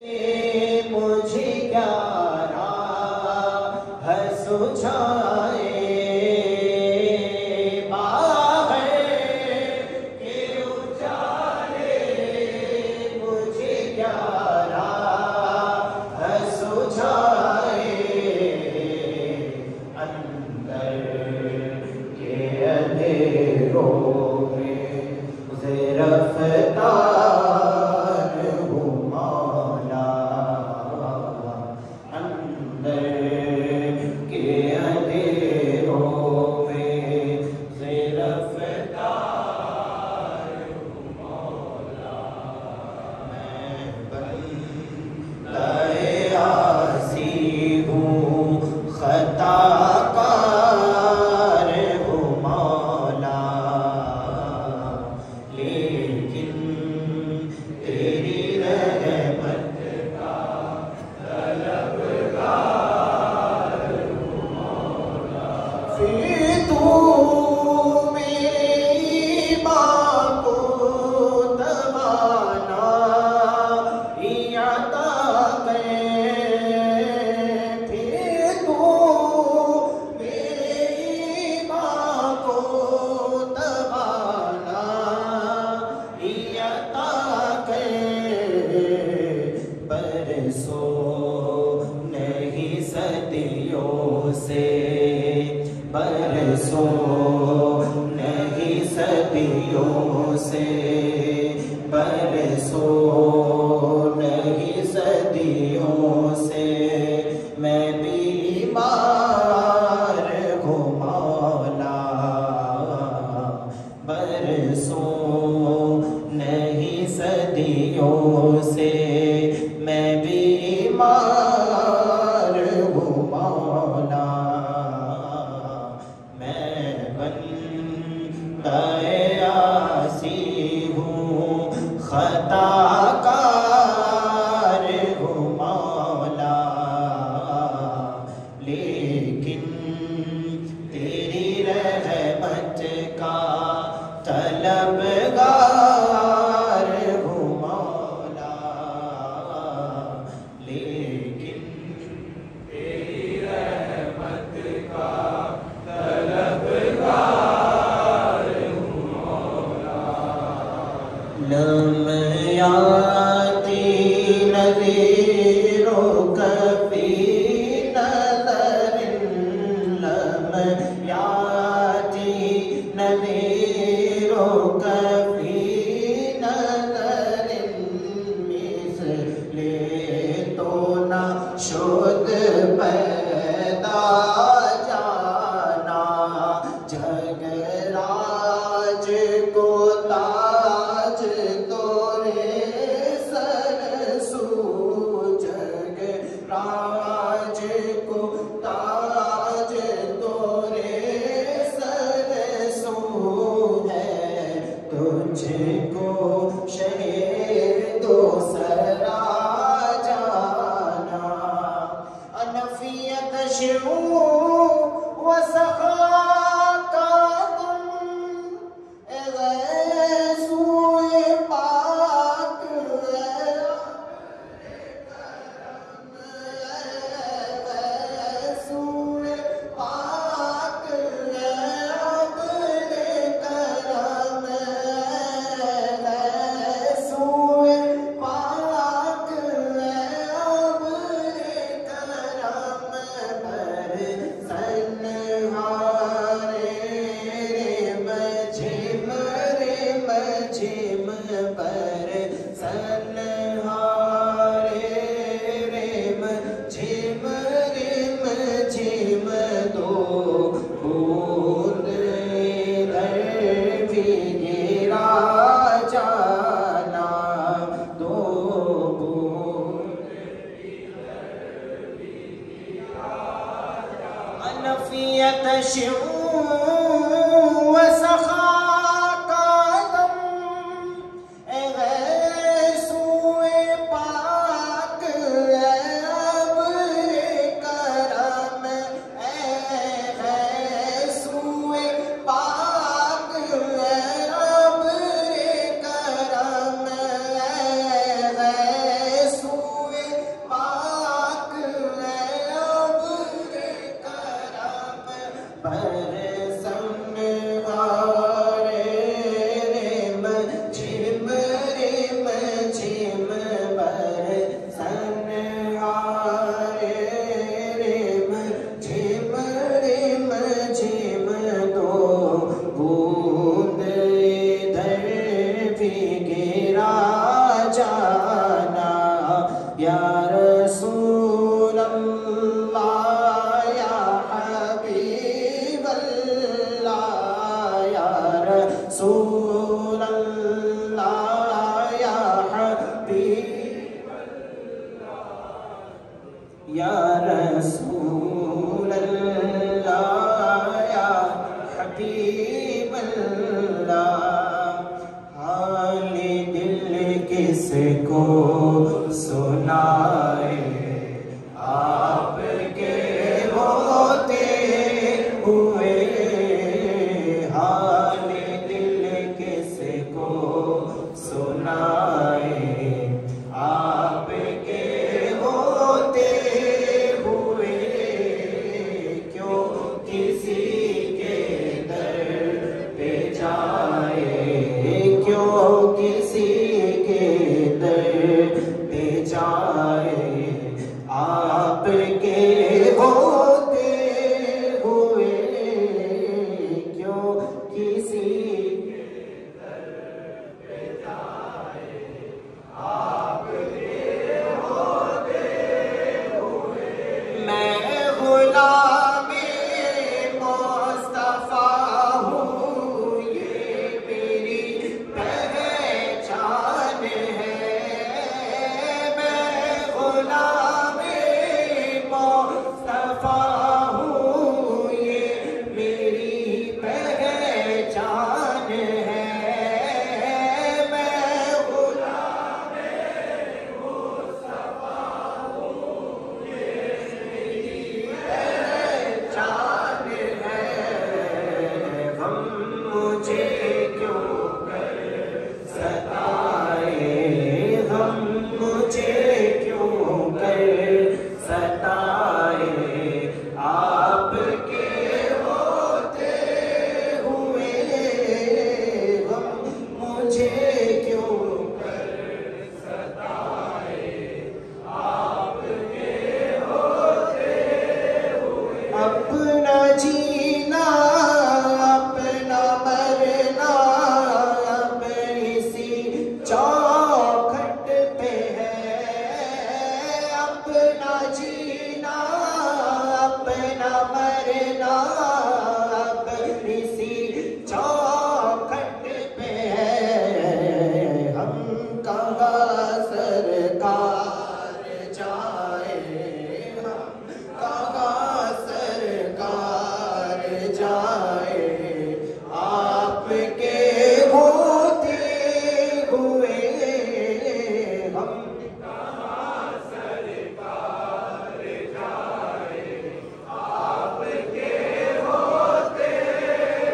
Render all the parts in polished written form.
मुझे क्या राह सुझाए बाहर के उजाले, मुझे क्या राह सुझाए अंदर के अंधेरों में उसे रफ्तार हूँ मौला, अंदर के अंधेरों में उसे रफ्तार हूँ मौला। मैं बंदाए आसी हूँ खताकार हूँ मौला, लेकिन तेरी रहमत का तलबगार हूँ मौला। फिर तू मेरी माँ को दबाना अता करे, फिर तू मेरी माँ को दबाना अता करे। बरसों नहीं सदियों से, बरसों नहीं सदियों से, बरसों नहीं सदियों से मैं बीमार हूँ मौला, बरसों नहीं सदियों से मैं बीमार हूँ मौला। मैं बंदाए आसी हूँ खताकार हूँ मौला, लेकिन तेरी रहमत का तलबगार हूँ मौला, लेकिन तेरी रहमत का तलबगार हूँ मौला। लम्याती नज़ीरों कफ़ी नज़रिन, लम्याती नज़ीरों कफ़ी नज़रिन, मिसले तो ना शुद पैदा जाना, जगराज को ताज तोरे सर सू, जगराज को ताज तोरे सर सू है, तुझको शहर दो सरा जाना। अनफियत शिऊ व सखा का तुम गैसूए पाक गैसूए पाक अपने करम, गैसूए पाक अपने करम पर सन्हारे मझिम पर सन्हारे मझिम दो बूंद इधर भी गिरा जाना, दो बूंद अनफियत शिऊ व सखा का दम, गैसूए पाक अपने करम, गैसूए पाक अपने करम, गैसूए या रसूल अल्लाह या हबीब अल्लाह या रसूल अल्लाह या हबीब अल्लाह या रसूल अल्लाह या हबीब अल्लाह। हाल दिल किसको सुनाए आपके होते हुए, हाल दिल किसको सुनाए आपके होते हुए, क्यों किसी के दर पे जाए, क्यों किसी के दर पे जाए आपके होते हुए, क्यों किसी के दर पे जाए आपके होते हुए। मैं गुलामे मुस्तफा हूँ ये मेरी पहचान है, मैं गुलामे मुस्तफा हूँ ये मेरी पहचान है, मैं गुलामे मुस्तफा हूँ ये मेरी पहचान है। हम मुझे क्यों कर सताए, हम मुझे क्यों कर सताए आपके होते हुए, हम मुझे क्यों कर सताए आपके होते हुए। अपना जीना अपना मरना अपनी सी चौखट पे है, अपना जीना अपना मरना अपनी सी चौखट पे है। हम कहाँ सरकार जाए, हम कहाँ सरकार जाए आपके होते हुए, हम कहाँ सरकार जाए आपके होते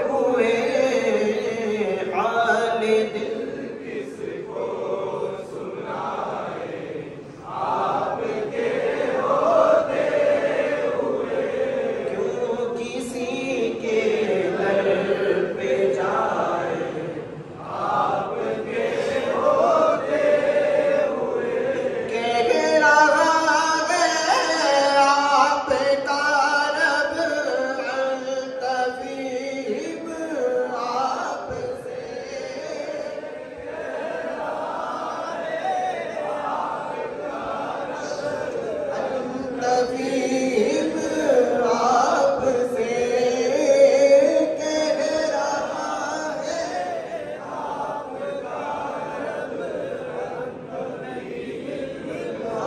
हुए। हाल दिल किसको सुनाए आपके होते हुए, क्यों किसी के दर पे जाए आपके होते हुए। कह रहा है आपका रब अल-तबीब आपसे, अल-तबीब आपसे कह रहा है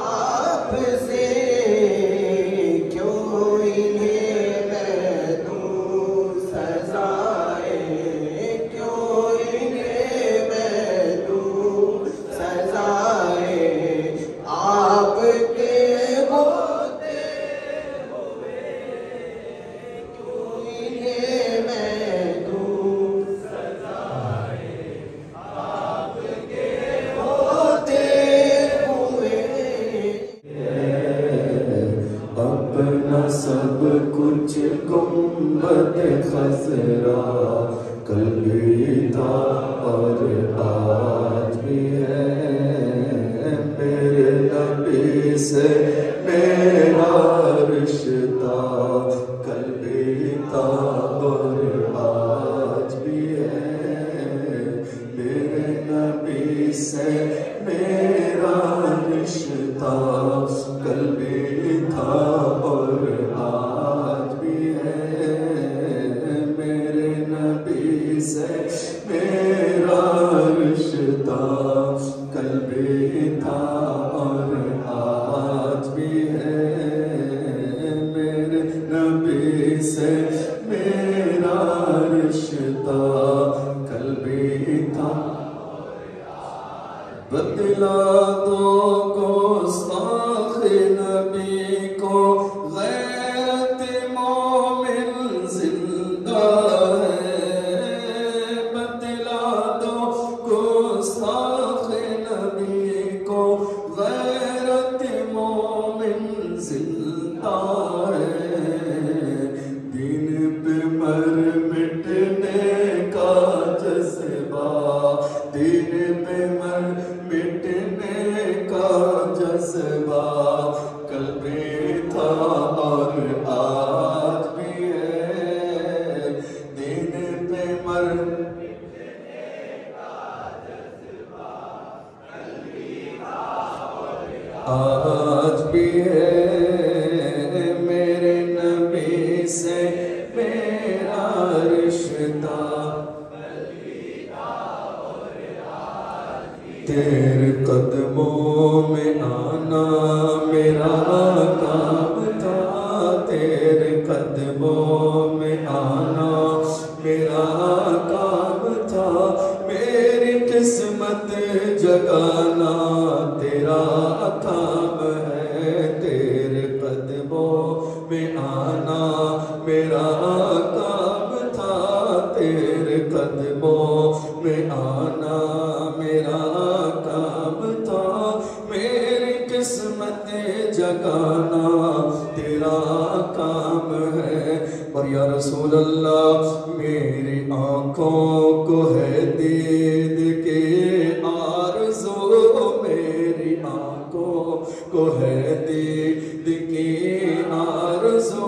आपसे, क्यों इन्हें मैं दूं सजाए, क्यों इन्हें मैं दूं सजाए आपके होते हुए, क्यों इन्हें मैं दूं सजाए आपके होते हुए। अपना सब कुछ गुंबद खसरा कल भी था और आज भी है, मेरे नबी से मेरा रिश्ता कल भी था और आज भी है, मेरे नबी से मेरा रिश्ता था, कल भी था और आज भी है। मेरे नबी से मेरा रिश्ता कल भी था और आज भी है। मेरे नबी से मेरा रिश्ता कल भी था। बतला दो गुस्ताखे नबी को, गैरत मोमिन जिंदा है। बतला दो गुस्ताखे नबी को, गैरत मोमिन जिंदा है। दिन पे मर मिटने का जज्बा, दिन पे मर मिटने का जज्बा कल भी था और आज भी है। दिन पे मर मिटने का जज्बा कल भी था और आज भी है। मेरे नबी से मेरा रिश्ता तेरे कदमों में आना मेरा काम था। तेरे कदमों में आना मेरा काम था। मेरी किस्मत जगाना तेरा काम है। तेरे कदमों में आना मेरा काम था। तेरे कदमों में आना मेरा काम था। मेरी किस्मत जगाना तेरा काम है। और या रसूल अल्लाह मेरी आंखों को है दीद के आरज़ू, मेरी आंखों को है दीद की आरज़ू,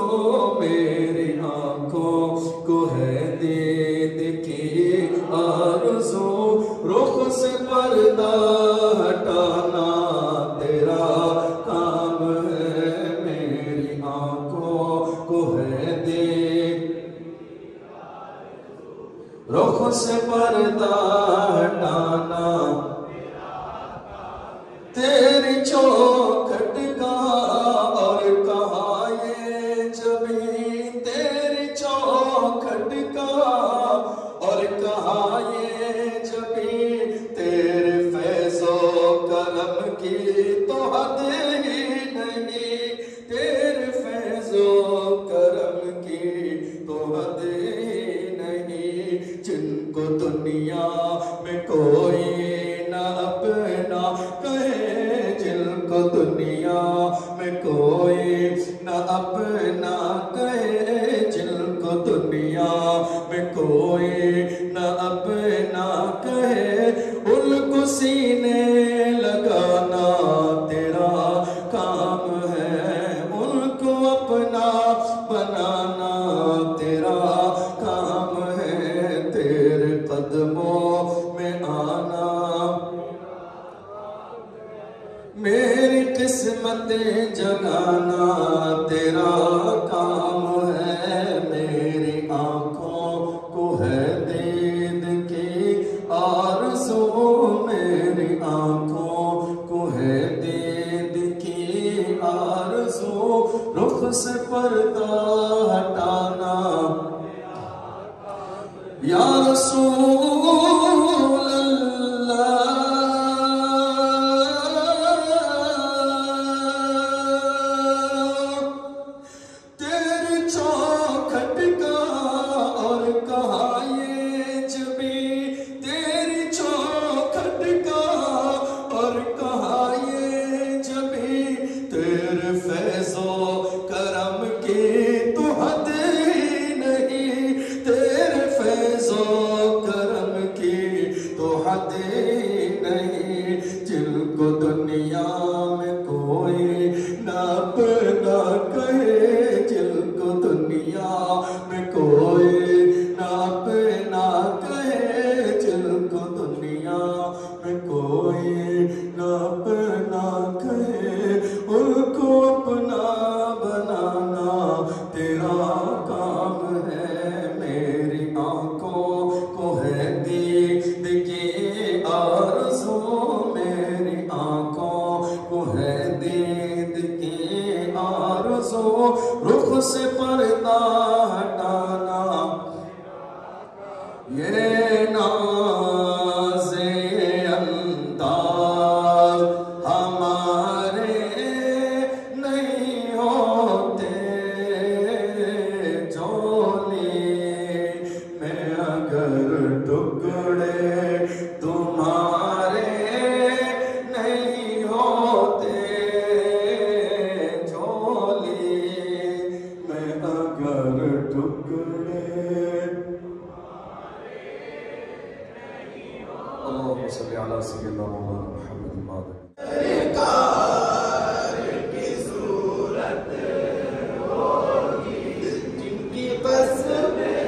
मेरी आंखों को है दीद की आरज़ू। रुख से पर्दा हटाना तेरा काम है। मेरी आंखों को है दीद, रुख से पर्दा हटाना तेरी चौखट का। और कहाँ ये जबी तेरी चौखट का, और कहाँ ये जबी तेरे फैज़ो करम की तो हद ही नहीं। तेरे फैज़ो करम की तो हद ही नहीं। जिनको दुनिया में कोई ना अपना कहे, जिनको दुनिया में कोई ना अपना कहे, जिनको दुनिया में कोई ना अपना कहे, उनको सीने लगाना तेरा काम है। उनको अपना बनाना तेरा काम है। तेरे कदमों में आना मेरी किस्मत जगाना तेरा काम है। मेरी आंखों को है दीद की आरज़ू, मेरी आंखों को है दीद की आरज़ू। रुख से पर्दा हटाना या रसूल अल्लाह। तेरी चौखट का और कहाँ ये जबी तेरी चौखट का, और कहाँ ये जबी तेरे फैज़ो करम की तो हद ही नहीं। तेरे फैज़ो करम रुख से पर्दा हटाना, ये नाज़े अंदाज़ हमारे नहीं होते, झोली में अगर टुकड़े तुम्हारे नहीं होते, झोली में अगर टुकड़े। अल्लाहुम्मा सल्ली अला सय्यिदना मौलाना मुहम्मद मादन। सरकार की सूरत होगी, जिनकी बस में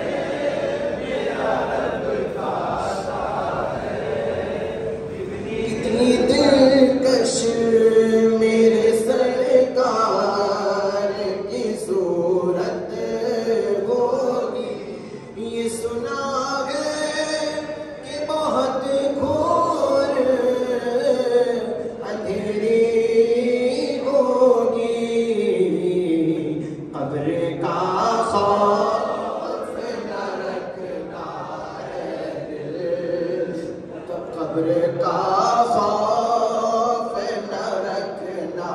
मेरा रब खाता है। कितनी दिलकश मेरे सरकार की सूरत होगी, ये सुना है कि बहुत घोर अंधेरी होगी। कब्र का खौफ न रखना है दिल, कब्र का खौफ न रखना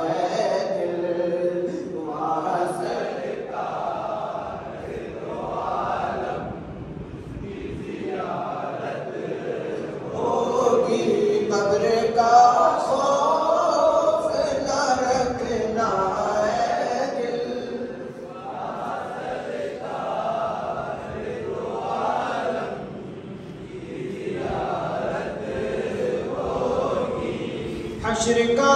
है दिल। वहाँ सरकार दो आलम की ज़ियारत होगी, कब्र का खौफ न रखना है दिल। हश्र का